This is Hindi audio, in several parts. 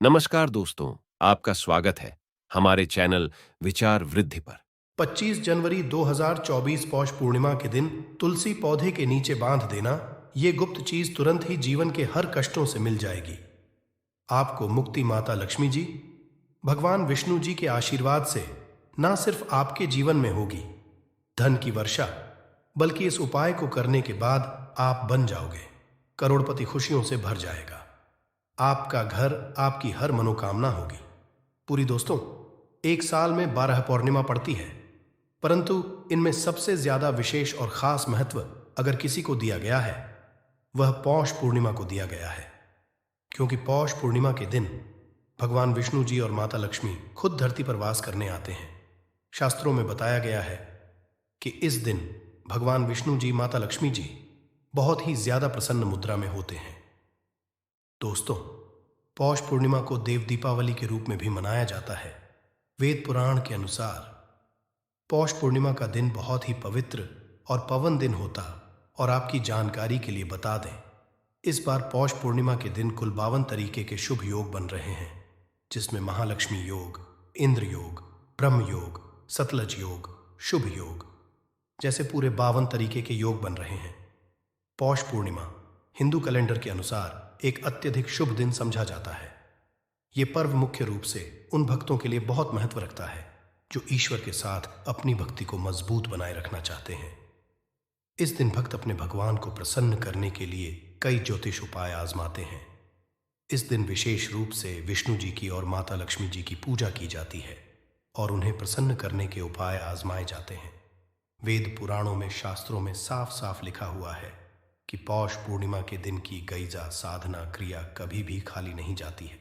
नमस्कार दोस्तों, आपका स्वागत है हमारे चैनल विचार वृद्धि पर। 25 जनवरी 2024 पौष पूर्णिमा के दिन तुलसी पौधे के नीचे बांध देना, ये गुप्त चीज तुरंत ही जीवन के हर कष्टों से मिल जाएगी। आपको मुक्ति माता लक्ष्मी जी, भगवान विष्णु जी के आशीर्वाद से ना सिर्फ आपके जीवन में होगी धन की वर्षा, बल्कि इस उपाय को करने के बाद आप बन जाओगे करोड़पति। खुशियों से भर जाएगा आपका घर, आपकी हर मनोकामना होगी पूरी। दोस्तों, एक साल में 12 पौर्णिमा पड़ती है, परंतु इनमें सबसे ज्यादा विशेष और खास महत्व अगर किसी को दिया गया है, वह पौष पूर्णिमा को दिया गया है। क्योंकि पौष पूर्णिमा के दिन भगवान विष्णु जी और माता लक्ष्मी खुद धरती पर वास करने आते हैं। शास्त्रों में बताया गया है कि इस दिन भगवान विष्णु जी, माता लक्ष्मी जी बहुत ही ज्यादा प्रसन्न मुद्रा में होते हैं। दोस्तों, पौष पूर्णिमा को देव दीपावली के रूप में भी मनाया जाता है। वेद पुराण के अनुसार पौष पूर्णिमा का दिन बहुत ही पवित्र और पवन दिन होता। और आपकी जानकारी के लिए बता दें, इस बार पौष पूर्णिमा के दिन कुल 52 तरीके के शुभ योग बन रहे हैं, जिसमें महालक्ष्मी योग, इंद्र योग, ब्रह्म योग, सतलज योग, शुभ योग जैसे पूरे 52 तरीके के योग बन रहे हैं। पौष पूर्णिमा हिंदू कैलेंडर के अनुसार एक अत्यधिक शुभ दिन समझा जाता है। यह पर्व मुख्य रूप से उन भक्तों के लिए बहुत महत्व रखता है जो ईश्वर के साथ अपनी भक्ति को मजबूत बनाए रखना चाहते हैं। इस दिन भक्त अपने भगवान को प्रसन्न करने के लिए कई ज्योतिष उपाय आजमाते हैं। इस दिन विशेष रूप से विष्णु जी की और माता लक्ष्मी जी की पूजा की जाती है और उन्हें प्रसन्न करने के उपाय आजमाए जाते हैं। वेद पुराणों में, शास्त्रों में साफ साफ लिखा हुआ है कि पौष पूर्णिमा के दिन की गईजा साधना क्रिया कभी भी खाली नहीं जाती है।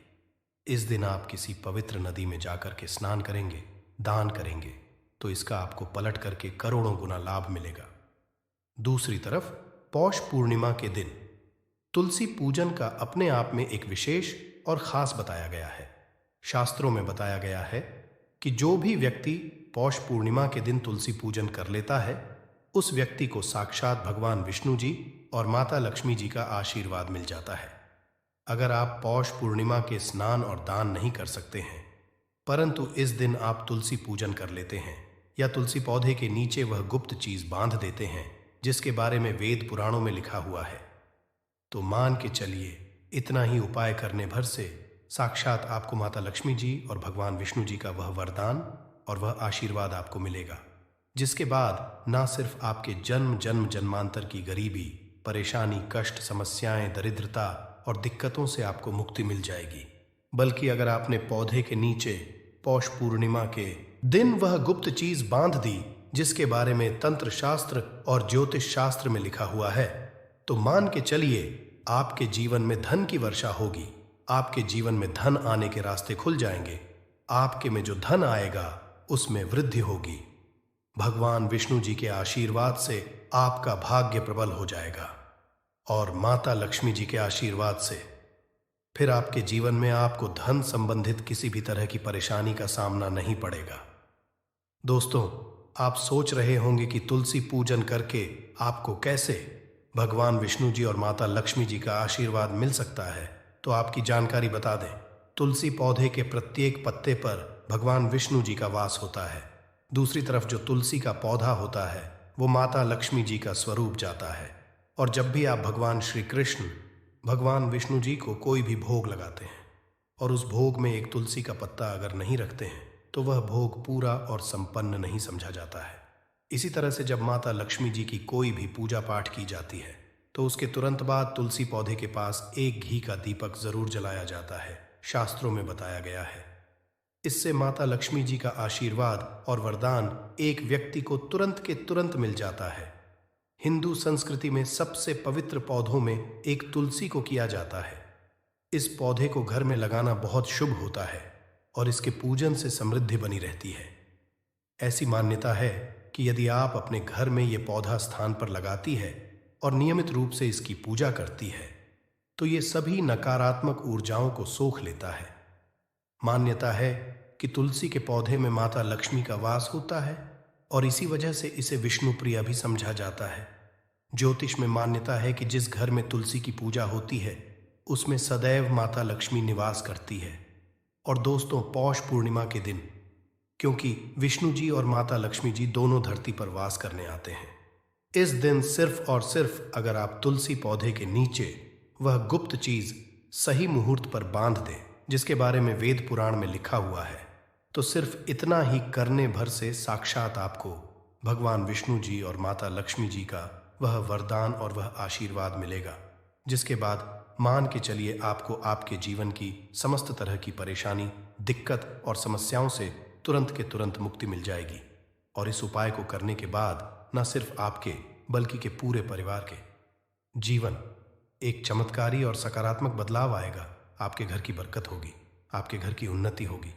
इस दिन आप किसी पवित्र नदी में जाकर के स्नान करेंगे, दान करेंगे, तो इसका आपको पलट करके करोड़ों गुना लाभ मिलेगा। दूसरी तरफ पौष पूर्णिमा के दिन तुलसी पूजन का अपने आप में एक विशेष और खास बताया गया है। शास्त्रों में बताया गया है कि जो भी व्यक्ति पौष पूर्णिमा के दिन तुलसी पूजन कर लेता है, उस व्यक्ति को साक्षात भगवान विष्णु जी और माता लक्ष्मी जी का आशीर्वाद मिल जाता है। अगर आप पौष पूर्णिमा के स्नान और दान नहीं कर सकते हैं, परंतु इस दिन आप तुलसी पूजन कर लेते हैं या तुलसी पौधे के नीचे वह गुप्त चीज बांध देते हैं जिसके बारे में वेद पुराणों में लिखा हुआ है, तो मान के चलिए इतना ही उपाय करने भर से साक्षात आपको माता लक्ष्मी जी और भगवान विष्णु जी का वह वरदान और वह आशीर्वाद आपको मिलेगा, जिसके बाद ना सिर्फ आपके जन्म जन्म जन्मांतर की गरीबी, परेशानी, कष्ट, समस्याएं, दरिद्रता और दिक्कतों से आपको मुक्ति मिल जाएगी, बल्कि अगर आपने पौधे के नीचे पौष पूर्णिमा के दिन वह गुप्त चीज बांध दी जिसके बारे में तंत्र शास्त्र और ज्योतिष शास्त्र में लिखा हुआ है, तो मान के चलिए आपके जीवन में धन की वर्षा होगी। आपके जीवन में धन आने के रास्ते खुल जाएंगे। आपके में जो धन आएगा उसमें वृद्धि होगी। भगवान विष्णु जी के आशीर्वाद से आपका भाग्य प्रबल हो जाएगा और माता लक्ष्मी जी के आशीर्वाद से फिर आपके जीवन में आपको धन संबंधित किसी भी तरह की परेशानी का सामना नहीं पड़ेगा। दोस्तों, आप सोच रहे होंगे कि तुलसी पूजन करके आपको कैसे भगवान विष्णु जी और माता लक्ष्मी जी का आशीर्वाद मिल सकता है, तो आपकी जानकारी बता दें। तुलसी पौधे के प्रत्येक पत्ते पर भगवान विष्णु जी का वास होता है। दूसरी तरफ जो तुलसी का पौधा होता है वो माता लक्ष्मी जी का स्वरूप जाता है। और जब भी आप भगवान श्री कृष्ण, भगवान विष्णु जी को कोई भी भोग लगाते हैं और उस भोग में एक तुलसी का पत्ता अगर नहीं रखते हैं, तो वह भोग पूरा और संपन्न नहीं समझा जाता है। इसी तरह से जब माता लक्ष्मी जी की कोई भी पूजा पाठ की जाती है, तो उसके तुरंत बाद तुलसी पौधे के पास एक घी का दीपक जरूर जलाया जाता है। शास्त्रों में बताया गया है इससे माता लक्ष्मी जी का आशीर्वाद और वरदान एक व्यक्ति को तुरंत के तुरंत मिल जाता है। हिंदू संस्कृति में सबसे पवित्र पौधों में एक तुलसी को किया जाता है। इस पौधे को घर में लगाना बहुत शुभ होता है और इसके पूजन से समृद्धि बनी रहती है। ऐसी मान्यता है कि यदि आप अपने घर में ये पौधा स्थान पर लगाती है और नियमित रूप से इसकी पूजा करती है, तो ये सभी नकारात्मक ऊर्जाओं को सोख लेता है। मान्यता है कि तुलसी के पौधे में माता लक्ष्मी का वास होता है और इसी वजह से इसे विष्णु प्रिया भी समझा जाता है। ज्योतिष में मान्यता है कि जिस घर में तुलसी की पूजा होती है उसमें सदैव माता लक्ष्मी निवास करती है। और दोस्तों, पौष पूर्णिमा के दिन, क्योंकि विष्णु जी और माता लक्ष्मी जी दोनों धरती पर वास करने आते हैं, इस दिन सिर्फ और सिर्फ अगर आप तुलसी पौधे के नीचे वह गुप्त चीज सही मुहूर्त पर बांध दें जिसके बारे में वेद पुराण में लिखा हुआ है, तो सिर्फ इतना ही करने भर से साक्षात आपको भगवान विष्णु जी और माता लक्ष्मी जी का वह वरदान और वह आशीर्वाद मिलेगा, जिसके बाद मान के चलिए आपको आपके जीवन की समस्त तरह की परेशानी, दिक्कत और समस्याओं से तुरंत के तुरंत मुक्ति मिल जाएगी। और इस उपाय को करने के बाद न सिर्फ आपके बल्कि के पूरे परिवार के जीवन एक चमत्कारी और सकारात्मक बदलाव आएगा। आपके घर की बरकत होगी, आपके घर की उन्नति होगी।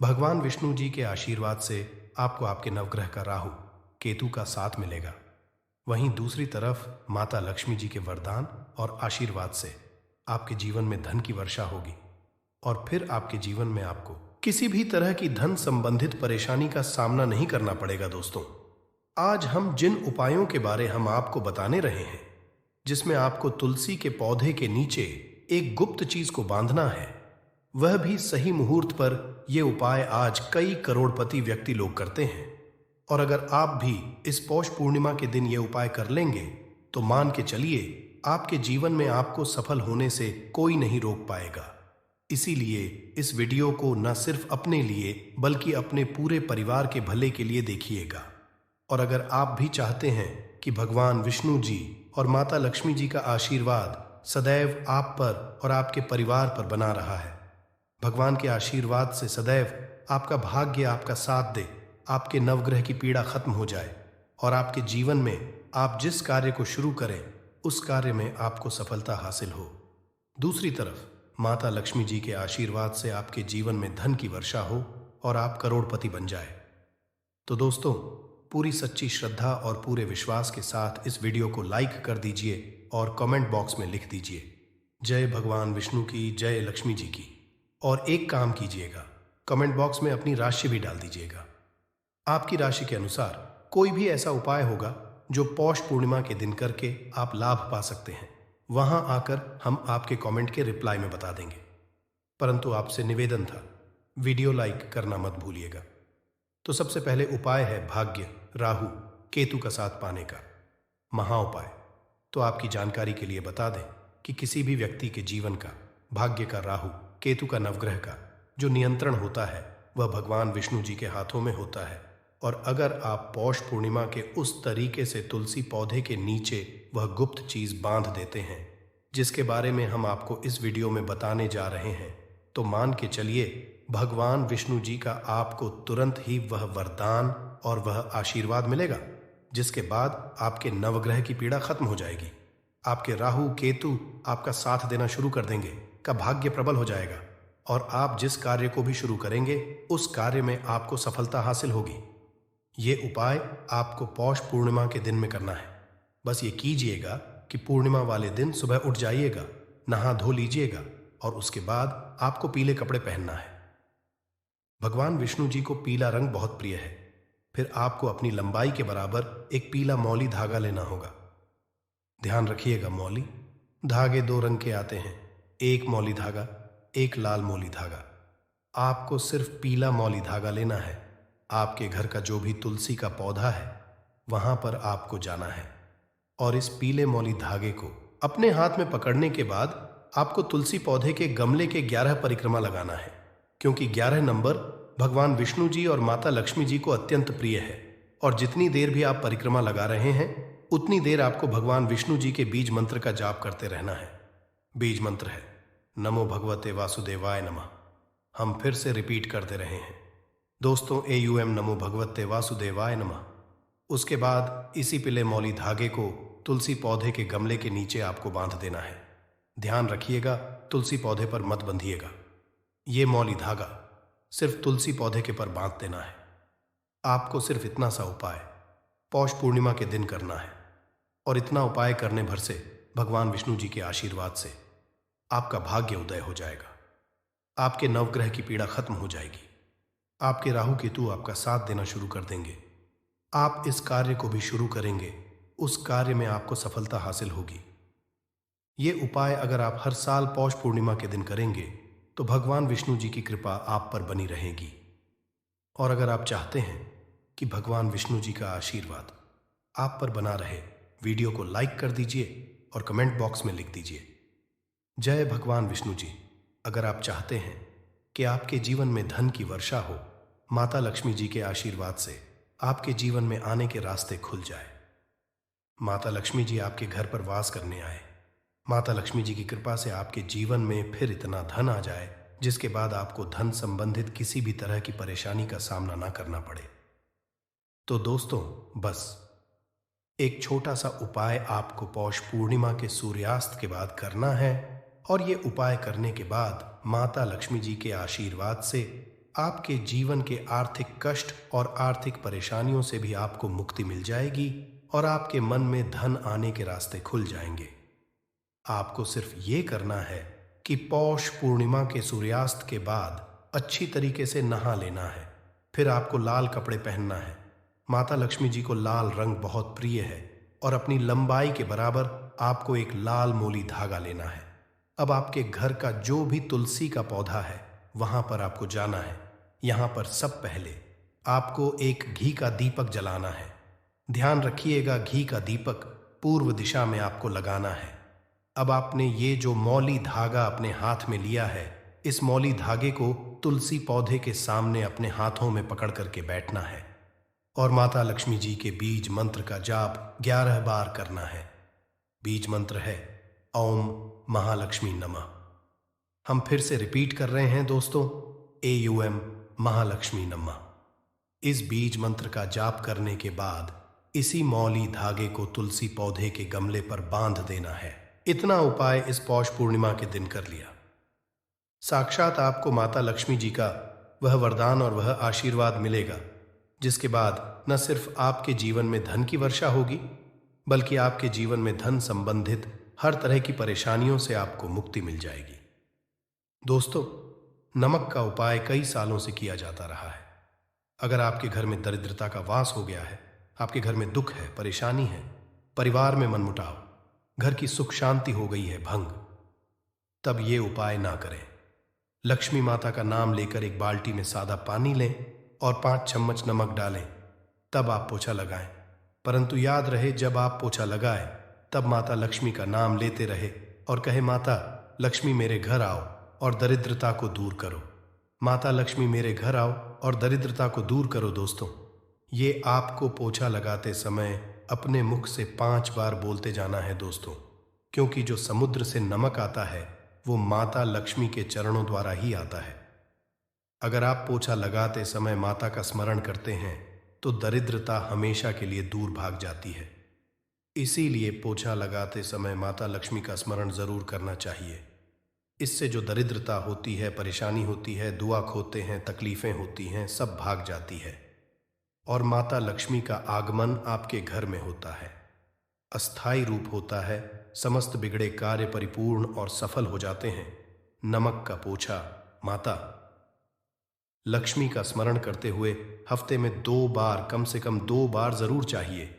भगवान विष्णु जी के आशीर्वाद से आपको आपके नवग्रह का राहु केतु का साथ मिलेगा। वहीं दूसरी तरफ माता लक्ष्मी जी के वरदान और आशीर्वाद से आपके जीवन में धन की वर्षा होगी और फिर आपके जीवन में आपको किसी भी तरह की धन संबंधित परेशानी का सामना नहीं करना पड़ेगा। दोस्तों, आज हम जिन उपायों के बारे हम आपको बताने रहे हैं, जिसमें आपको तुलसी के पौधे के नीचे एक गुप्त चीज को बांधना है, वह भी सही मुहूर्त पर यह उपाय आज कई करोड़पति व्यक्ति लोग करते हैं। और अगर आप भी इस पौष पूर्णिमा के दिन यह उपाय कर लेंगे तो मान के चलिए आपके जीवन में आपको सफल होने से कोई नहीं रोक पाएगा। इसीलिए इस वीडियो को न सिर्फ अपने लिए बल्कि अपने पूरे परिवार के भले के लिए देखिएगा। और अगर आप भी चाहते हैं कि भगवान विष्णु जी और माता लक्ष्मी जी का आशीर्वाद सदैव आप पर और आपके परिवार पर बना रहा है, भगवान के आशीर्वाद से सदैव आपका भाग्य आपका साथ दे, आपके नवग्रह की पीड़ा खत्म हो जाए और आपके जीवन में आप जिस कार्य को शुरू करें उस कार्य में आपको सफलता हासिल हो। दूसरी तरफ माता लक्ष्मी जी के आशीर्वाद से आपके जीवन में धन की वर्षा हो और आप करोड़पति बन जाए। तो दोस्तों, पूरी सच्ची श्रद्धा और पूरे विश्वास के साथ इस वीडियो को लाइक कर दीजिए और कमेंट बॉक्स में लिख दीजिए जय भगवान विष्णु की, जय लक्ष्मी जी की। और एक काम कीजिएगा, कमेंट बॉक्स में अपनी राशि भी डाल दीजिएगा। आपकी राशि के अनुसार कोई भी ऐसा उपाय होगा जो पौष पूर्णिमा के दिन करके आप लाभ पा सकते हैं, वहां आकर हम आपके कमेंट के रिप्लाई में बता देंगे। परंतु आपसे निवेदन था, वीडियो लाइक करना मत भूलिएगा। तो सबसे पहले उपाय है भाग्य राहु केतु का साथ पाने का महा उपाय। तो आपकी जानकारी के लिए बता दें कि किसी भी व्यक्ति के जीवन का भाग्य का राहु केतु का नवग्रह का जो नियंत्रण होता है वह भगवान विष्णु जी के हाथों में होता है। और अगर आप पौष पूर्णिमा के उस तरीके से तुलसी पौधे के नीचे वह गुप्त चीज बांध देते हैं जिसके बारे में हम आपको इस वीडियो में बताने जा रहे हैं, तो मान के चलिए भगवान विष्णु जी का आपको तुरंत ही वह वरदान और वह आशीर्वाद मिलेगा, जिसके बाद आपके नवग्रह की पीड़ा खत्म हो जाएगी। आपके राहु केतु आपका साथ देना शुरू कर देंगे, का भाग्य प्रबल हो जाएगा और आप जिस कार्य को भी शुरू करेंगे उस कार्य में आपको सफलता हासिल होगी। ये उपाय आपको पौष पूर्णिमा के दिन में करना है। बस ये कीजिएगा कि पूर्णिमा वाले दिन सुबह उठ जाइएगा, नहा धो लीजिएगा और उसके बाद आपको पीले कपड़े पहनना है। भगवान विष्णु जी को पीला रंग बहुत प्रिय है। फिर आपको अपनी लंबाई के बराबर एक पीला मौली धागा लेना होगा। ध्यान रखिएगा, मौली धागे दो रंग के आते हैं, एक मौली धागा, एक लाल मौली धागा। आपको सिर्फ पीला मौली धागा लेना है। आपके घर का जो भी तुलसी का पौधा है वहां पर आपको जाना है और इस पीले मौली धागे को अपने हाथ में पकड़ने के बाद आपको तुलसी पौधे के गमले के 11 परिक्रमा लगाना है, क्योंकि 11 नंबर भगवान विष्णु जी और माता लक्ष्मी जी को अत्यंत प्रिय है। और जितनी देर भी आप परिक्रमा लगा रहे हैं उतनी देर आपको भगवान विष्णु जी के बीज मंत्र का जाप करते रहना है। बीज मंत्र है नमो भगवते वासुदेवाय नमः। हम फिर से रिपीट करते रहे हैं दोस्तों, AUM नमो भगवते वासुदेवाय नमः। उसके बाद इसी पीले मौली धागे को तुलसी पौधे के गमले के नीचे आपको बांध देना है। ध्यान रखिएगा, तुलसी पौधे पर मत बंधिएगा। ये मौली धागा सिर्फ तुलसी पौधे के पर बांध देना है। आपको सिर्फ इतना सा उपाय पौष पूर्णिमा के दिन करना है और इतना उपाय करने भर से भगवान विष्णु जी के आशीर्वाद से आपका भाग्य उदय हो जाएगा। आपके नवग्रह की पीड़ा खत्म हो जाएगी। आपके राहु केतु आपका साथ देना शुरू कर देंगे। आप इस कार्य को भी शुरू करेंगे, उस कार्य में आपको सफलता हासिल होगी। ये उपाय अगर आप हर साल पौष पूर्णिमा के दिन करेंगे तो भगवान विष्णु जी की कृपा आप पर बनी रहेगी। और अगर आप चाहते हैं कि भगवान विष्णु जी का आशीर्वाद आप पर बना रहे, वीडियो को लाइक कर दीजिए और कमेंट बॉक्स में लिख दीजिए, जय भगवान विष्णु जी। अगर आप चाहते हैं कि आपके जीवन में धन की वर्षा हो, माता लक्ष्मी जी के आशीर्वाद से आपके जीवन में आने के रास्ते खुल जाए, माता लक्ष्मी जी आपके घर पर वास करने आए, माता लक्ष्मी जी की कृपा से आपके जीवन में फिर इतना धन आ जाए जिसके बाद आपको धन संबंधित किसी भी तरह की परेशानी का सामना ना करना पड़े, तो दोस्तों बस एक छोटा सा उपाय आपको पौष पूर्णिमा के सूर्यास्त के बाद करना है। और ये उपाय करने के बाद माता लक्ष्मी जी के आशीर्वाद से आपके जीवन के आर्थिक कष्ट और आर्थिक परेशानियों से भी आपको मुक्ति मिल जाएगी और आपके मन में धन आने के रास्ते खुल जाएंगे। आपको सिर्फ ये करना है कि पौष पूर्णिमा के सूर्यास्त के बाद अच्छी तरीके से नहा लेना है। फिर आपको लाल कपड़े पहनना है। माता लक्ष्मी जी को लाल रंग बहुत प्रिय है और अपनी लंबाई के बराबर आपको एक लाल मोली धागा लेना है। अब आपके घर का जो भी तुलसी का पौधा है वहां पर आपको जाना है। यहां पर सब पहले आपको एक घी का दीपक जलाना है। ध्यान रखिएगा, घी का दीपक पूर्व दिशा में आपको लगाना है। अब आपने ये जो मौली धागा अपने हाथ में लिया है, इस मौली धागे को तुलसी पौधे के सामने अपने हाथों में पकड़ करके बैठना है और माता लक्ष्मी जी के बीज मंत्र का जाप 11 बार करना है। बीज मंत्र है ओम महालक्ष्मी नमः। हम फिर से रिपीट कर रहे हैं दोस्तों, AUM महालक्ष्मी नमः। इस बीज मंत्र का जाप करने के बाद इसी मौली धागे को तुलसी पौधे के गमले पर बांध देना है। इतना उपाय इस पौष पूर्णिमा के दिन कर लिया, साक्षात आपको माता लक्ष्मी जी का वह वरदान और वह आशीर्वाद मिलेगा जिसके बाद न सिर्फ आपके जीवन में धन की वर्षा होगी बल्कि आपके जीवन में धन संबंधित हर तरह की परेशानियों से आपको मुक्ति मिल जाएगी। दोस्तों, नमक का उपाय कई सालों से किया जाता रहा है। अगर आपके घर में दरिद्रता का वास हो गया है, आपके घर में दुख है, परेशानी है, परिवार में मनमुटाव, घर की सुख शांति हो गई है भंग, तब ये उपाय ना करें। लक्ष्मी माता का नाम लेकर एक बाल्टी में सादा पानी लें और 5 चम्मच नमक डालें, तब आप पोछा लगाएं। परंतु याद रहे, जब आप पोछा लगाएं तब माता लक्ष्मी का नाम लेते रहे और कहे, माता लक्ष्मी मेरे घर आओ और दरिद्रता को दूर करो। माता लक्ष्मी मेरे घर आओ और दरिद्रता को दूर करो। दोस्तों, ये आपको पोछा लगाते समय अपने मुख से 5 बार बोलते जाना है दोस्तों, क्योंकि जो समुद्र से नमक आता है वो माता लक्ष्मी के चरणों द्वारा ही आता है। अगर आप पोछा लगाते समय माता का स्मरण करते हैं तो दरिद्रता हमेशा के लिए दूर भाग जाती है। इसीलिए पोछा लगाते समय माता लक्ष्मी का स्मरण जरूर करना चाहिए। इससे जो दरिद्रता होती है, परेशानी होती है, दुआ खोते हैं, तकलीफें होती हैं, सब भाग जाती है और माता लक्ष्मी का आगमन आपके घर में होता है। अस्थाई रूप होता है, समस्त बिगड़े कार्य परिपूर्ण और सफल हो जाते हैं। नमक का पोछा माता लक्ष्मी का स्मरण करते हुए हफ्ते में 2 बार, कम से कम 2 बार जरूर चाहिए।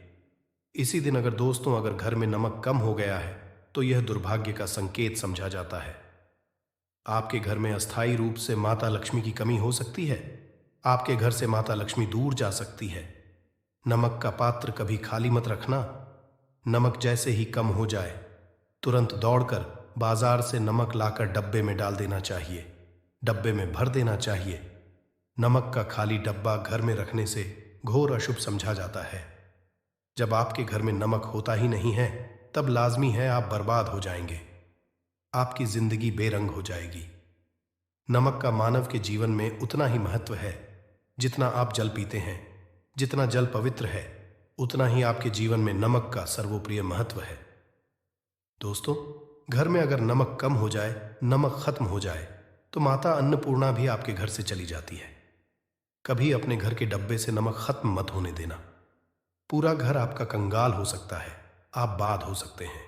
इसी दिन अगर घर में नमक कम हो गया है तो यह दुर्भाग्य का संकेत समझा जाता है। आपके घर में अस्थायी रूप से माता लक्ष्मी की कमी हो सकती है। आपके घर से माता लक्ष्मी दूर जा सकती है। नमक का पात्र कभी खाली मत रखना। नमक जैसे ही कम हो जाए तुरंत दौड़कर बाजार से नमक लाकर डब्बे में डाल देना चाहिए, डब्बे में भर देना चाहिए। नमक का खाली डब्बा घर में रखने से घोर अशुभ समझा जाता है। जब आपके घर में नमक होता ही नहीं है तब लाजमी है आप बर्बाद हो जाएंगे, आपकी जिंदगी बेरंग हो जाएगी। नमक का मानव के जीवन में उतना ही महत्व है जितना आप जल पीते हैं। जितना जल पवित्र है उतना ही आपके जीवन में नमक का सर्वोप्रिय महत्व है। दोस्तों, घर में अगर नमक कम हो जाए, नमक खत्म हो जाए तो माता अन्नपूर्णा भी आपके घर से चली जाती है। कभी अपने घर के डब्बे से नमक खत्म मत होने देना। पूरा घर आपका कंगाल हो सकता है, आप बाद हो सकते हैं।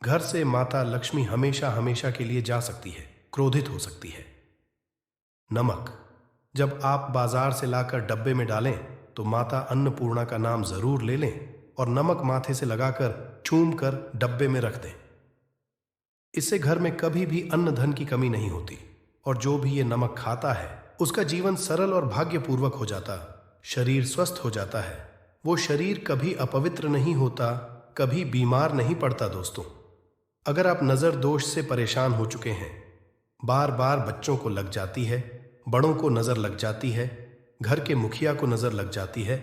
घर से माता लक्ष्मी हमेशा हमेशा के लिए जा सकती है, क्रोधित हो सकती है। नमक जब आप बाजार से लाकर डब्बे में डालें तो माता अन्नपूर्णा का नाम जरूर ले लें और नमक माथे से लगाकर चूम कर डब्बे में रख दें। इससे घर में कभी भी अन्न धन की कमी नहीं होती। और जो भी ये नमक खाता है उसका जीवन सरल और भाग्यपूर्वक हो जाता, शरीर स्वस्थ हो जाता है। वो शरीर कभी अपवित्र नहीं होता, कभी बीमार नहीं पड़ता। दोस्तों, अगर आप नज़र दोष से परेशान हो चुके हैं, बार बार बच्चों को लग जाती है, बड़ों को नज़र लग जाती है, घर के मुखिया को नज़र लग जाती है,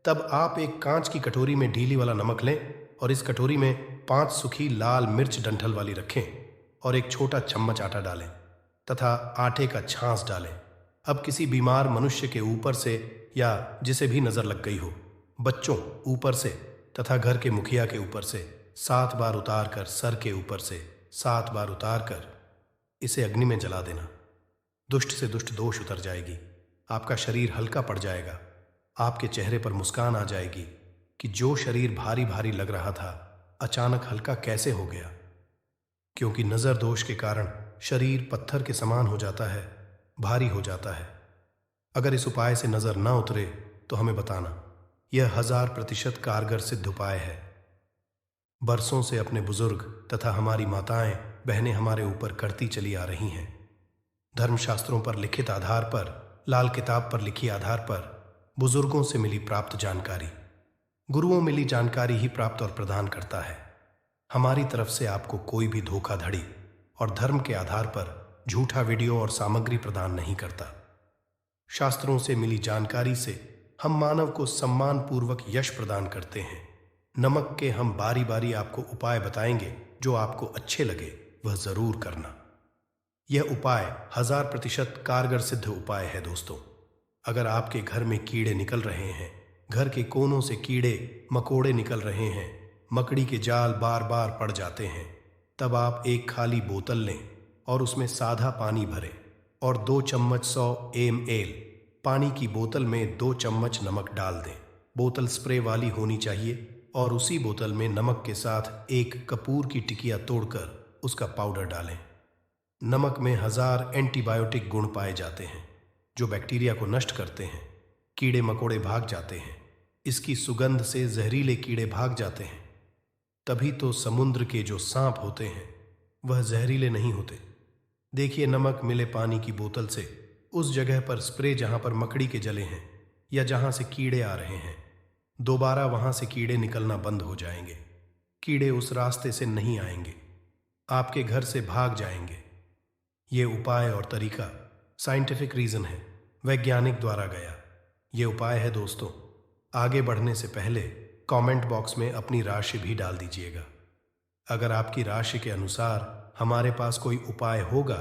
तब आप एक कांच की कटोरी में ढीली वाला नमक लें और इस कटोरी में 5 सूखी लाल मिर्च डंठल वाली रखें और एक छोटा चम्मच आटा डालें तथा आटे का छांस डालें। अब किसी बीमार मनुष्य के ऊपर से या जिसे भी नज़र लग गई हो, बच्चों ऊपर से तथा घर के मुखिया के ऊपर से 7 बार उतार कर, सर के ऊपर से 7 बार उतार कर इसे अग्नि में जला देना। दुष्ट से दुष्ट दोष उतर जाएगी, आपका शरीर हल्का पड़ जाएगा, आपके चेहरे पर मुस्कान आ जाएगी कि जो शरीर भारी भारी लग रहा था अचानक हल्का कैसे हो गया। क्योंकि नज़र दोष के कारण शरीर पत्थर के समान हो जाता है, भारी हो जाता है। अगर इस उपाय से नज़र ना उतरे तो हमें बताना। यह 1000% कारगर सिद्ध उपाय है। बरसों से अपने बुजुर्ग तथा हमारी माताएं बहनें हमारे ऊपर करती चली आ रही हैं। धर्मशास्त्रों पर लिखित आधार पर, लाल किताब पर लिखी आधार पर, बुजुर्गों से मिली प्राप्त जानकारी, गुरुओं मिली जानकारी ही प्राप्त और प्रदान करता है। हमारी तरफ से आपको कोई भी धोखाधड़ी और धर्म के आधार पर झूठा वीडियो और सामग्री प्रदान नहीं करता। शास्त्रों से मिली जानकारी से हम मानव को सम्मान पूर्वक यश प्रदान करते हैं। नमक के हम बारी बारी आपको उपाय बताएंगे, जो आपको अच्छे लगे वह जरूर करना। यह उपाय 1000% कारगर सिद्ध उपाय है। दोस्तों, अगर आपके घर में कीड़े निकल रहे हैं, घर के कोनों से कीड़े मकोड़े निकल रहे हैं, मकड़ी के जाल बार बार पड़ जाते हैं, तब आप एक खाली बोतल लें और उसमें सादा पानी भरें और 2 चम्मच 100 ml पानी की बोतल में 2 चम्मच नमक डाल दें। बोतल स्प्रे वाली होनी चाहिए और उसी बोतल में नमक के साथ एक कपूर की टिकिया तोड़कर उसका पाउडर डालें। नमक में 1000 एंटीबायोटिक गुण पाए जाते हैं जो बैक्टीरिया को नष्ट करते हैं। कीड़े मकोड़े भाग जाते हैं। इसकी सुगंध से जहरीले कीड़े भाग जाते हैं। तभी तो समुद्र के जो सांप होते हैं वह जहरीले नहीं होते। देखिए, नमक मिले पानी की बोतल से उस जगह पर स्प्रे जहां पर मकड़ी के जले हैं या जहां से कीड़े आ रहे हैं, दोबारा वहां से कीड़े निकलना बंद हो जाएंगे। कीड़े उस रास्ते से नहीं आएंगे, आपके घर से भाग जाएंगे। ये उपाय और तरीका साइंटिफिक रीजन है, वैज्ञानिक द्वारा गया ये उपाय है। दोस्तों, आगे बढ़ने से पहले कमेंट बॉक्स में अपनी राशि भी डाल दीजिएगा। अगर आपकी राशि के अनुसार हमारे पास कोई उपाय होगा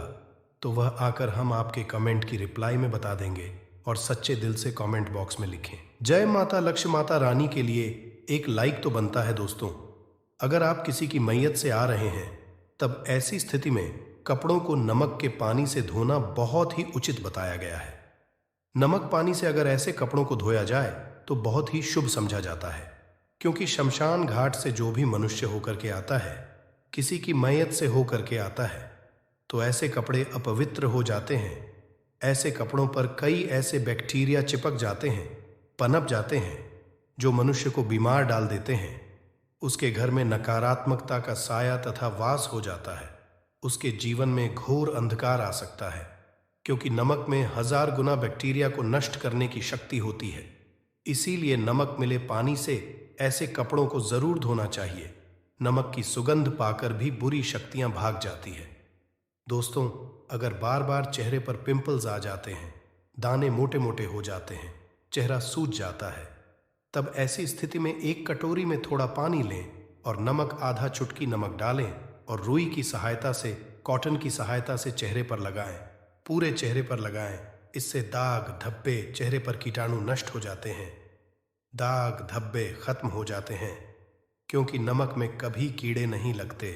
तो वह आकर हम आपके कमेंट की रिप्लाई में बता देंगे और सच्चे दिल से कमेंट बॉक्स में लिखें। जय माता लक्ष्मी माता रानी के लिए एक लाइक तो बनता है। दोस्तों, अगर आप किसी की मैयत से आ रहे हैं तब ऐसी स्थिति में कपड़ों को नमक के पानी से धोना बहुत ही उचित बताया गया है। नमक पानी से अगर ऐसे कपड़ों को धोया जाए तो बहुत ही शुभ समझा जाता है, क्योंकि शमशान घाट से जो भी मनुष्य होकर के आता है, किसी की मैयत से होकर के आता है, तो ऐसे कपड़े अपवित्र हो जाते हैं। ऐसे कपड़ों पर कई ऐसे बैक्टीरिया चिपक जाते हैं, पनप जाते हैं, जो मनुष्य को बीमार डाल देते हैं। उसके घर में नकारात्मकता का साया तथा वास हो जाता है। उसके जीवन में घोर अंधकार आ सकता है, क्योंकि नमक में 1000 गुना बैक्टीरिया को नष्ट करने की शक्ति होती है। इसीलिए नमक मिले पानी से ऐसे कपड़ों को जरूर धोना चाहिए। नमक की सुगंध पाकर भी बुरी शक्तियां भाग जाती है। दोस्तों, अगर बार बार चेहरे पर पिंपल्स आ जाते हैं, दाने मोटे मोटे हो जाते हैं, चेहरा सूज जाता है, तब ऐसी स्थिति में एक कटोरी में थोड़ा पानी लें और नमक आधा चुटकी नमक डालें और रुई की सहायता से, कॉटन की सहायता से चेहरे पर लगाएं, पूरे चेहरे पर लगाएं। इससे दाग धब्बे, चेहरे पर कीटाणु नष्ट हो जाते हैं, दाग धब्बे खत्म हो जाते हैं, क्योंकि नमक में कभी कीड़े नहीं लगते।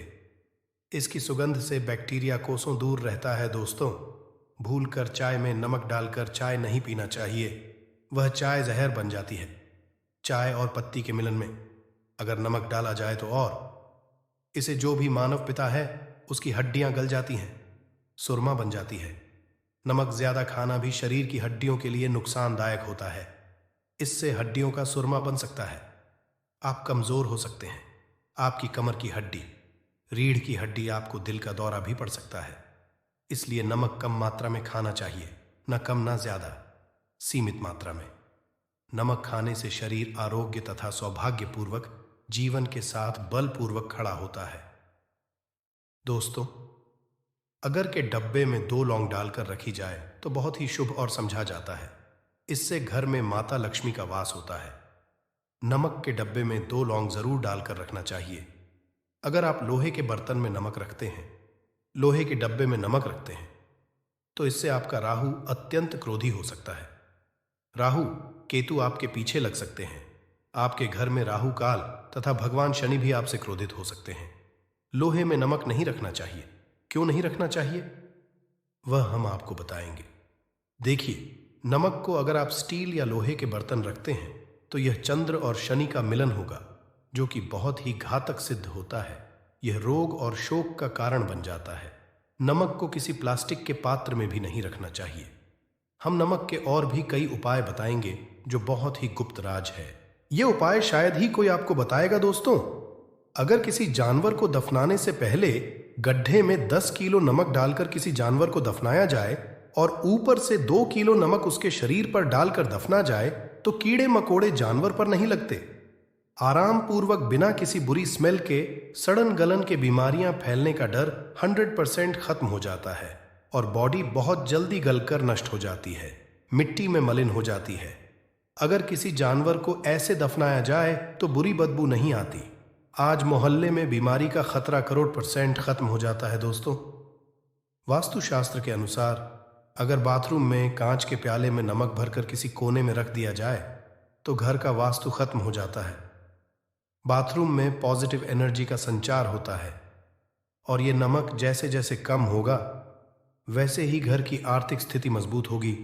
इसकी सुगंध से बैक्टीरिया कोसों दूर रहता है। दोस्तों, भूलकर चाय में नमक डालकर चाय नहीं पीना चाहिए, वह चाय जहर बन जाती है। चाय और पत्ती के मिलन में अगर नमक डाला जाए तो और इसे जो भी मानव पिता है उसकी हड्डियां गल जाती हैं, सुरमा बन जाती है। नमक ज्यादा खाना भी शरीर की हड्डियों के लिए नुकसानदायक होता है। इससे हड्डियों का सुरमा बन सकता है, आप कमजोर हो सकते हैं। आपकी कमर की हड्डी, रीढ़ की हड्डी, आपको दिल का दौरा भी पड़ सकता है। इसलिए नमक कम मात्रा में खाना चाहिए, न कम न ज्यादा, सीमित मात्रा में। नमक खाने से शरीर आरोग्य तथा सौभाग्यपूर्वक जीवन के साथ बलपूर्वक खड़ा होता है। दोस्तों, अगर के डब्बे में 2 लौंग डालकर रखी जाए तो बहुत ही शुभ और समझा जाता है। इससे घर में माता लक्ष्मी का वास होता है। नमक के डब्बे में 2 लौंग जरूर डालकर रखना चाहिए। अगर आप लोहे के बर्तन में नमक रखते हैं, लोहे के डब्बे में नमक रखते हैं, तो इससे आपका राहु अत्यंत क्रोधी हो सकता है। राहु केतु आपके पीछे लग सकते हैं। आपके घर में राहु काल तथा भगवान शनि भी आपसे क्रोधित हो सकते हैं। लोहे में नमक नहीं रखना चाहिए। क्यों नहीं रखना चाहिए, वह हम आपको बताएंगे। देखिए, नमक को अगर आप स्टील या लोहे के बर्तन रखते हैं तो यह चंद्र और शनि का मिलन होगा, जो कि बहुत ही घातक सिद्ध होता है। यह रोग और शोक का कारण बन जाता है। नमक को किसी प्लास्टिक के पात्र में भी नहीं रखना चाहिए। हम नमक के और भी कई उपाय बताएंगे जो बहुत ही गुप्त राज है। ये उपाय शायद ही कोई आपको बताएगा। दोस्तों, अगर किसी जानवर को दफनाने से पहले गड्ढे में 10 किलो नमक डालकर किसी जानवर को दफनाया जाए और ऊपर से 2 किलो नमक उसके शरीर पर डालकर दफना जाए तो कीड़े मकोड़े जानवर पर नहीं लगते। आराम पूर्वक बिना किसी बुरी स्मेल के सड़न गलन के बीमारियां फैलने का डर 100% खत्म हो जाता है और बॉडी बहुत जल्दी गलकर नष्ट हो जाती है, मिट्टी में मलिन हो जाती है। अगर किसी जानवर को ऐसे दफनाया जाए तो बुरी बदबू नहीं आती। आज मोहल्ले में बीमारी का खतरा करोड़% खत्म हो जाता है। दोस्तों, वास्तुशास्त्र के अनुसार अगर बाथरूम में कांच के प्याले में नमक भरकर किसी कोने में रख दिया जाए तो घर का वास्तु खत्म हो जाता है। बाथरूम में पॉजिटिव एनर्जी का संचार होता है और ये नमक जैसे जैसे कम होगा वैसे ही घर की आर्थिक स्थिति मजबूत होगी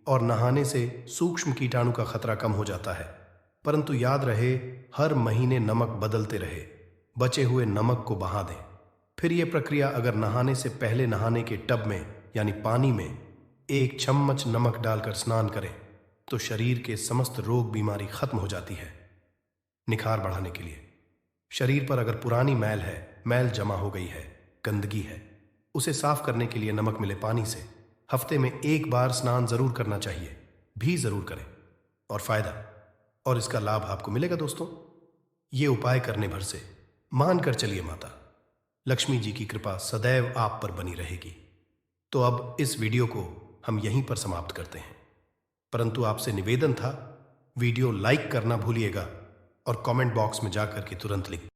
और नहाने से सूक्ष्म कीटाणु का खतरा कम हो जाता है। परंतु याद रहे, हर महीने नमक बदलते रहे। बचे हुए नमक को बहा दें। फिर यह प्रक्रिया अगर नहाने से पहले नहाने के टब में यानी पानी में 1 चम्मच नमक डालकर स्नान करें तो शरीर के समस्त रोग बीमारी खत्म हो जाती है। निखार बढ़ाने के लिए शरीर पर अगर पुरानी मैल है, मैल जमा हो गई है, गंदगी है, उसे साफ करने के लिए नमक मिले पानी से हफ्ते में 1 बार स्नान जरूर करना चाहिए। भी जरूर करें और फायदा और इसका लाभ आपको मिलेगा। दोस्तों, ये उपाय करने भर से मानकर चलिए, माता लक्ष्मी जी की कृपा सदैव आप पर बनी रहेगी। तो अब इस वीडियो को हम यहीं पर समाप्त करते हैं, परंतु आपसे निवेदन था वीडियो लाइक करना भूलिएगा और कमेंट बॉक्स में जाकर के तुरंत लिख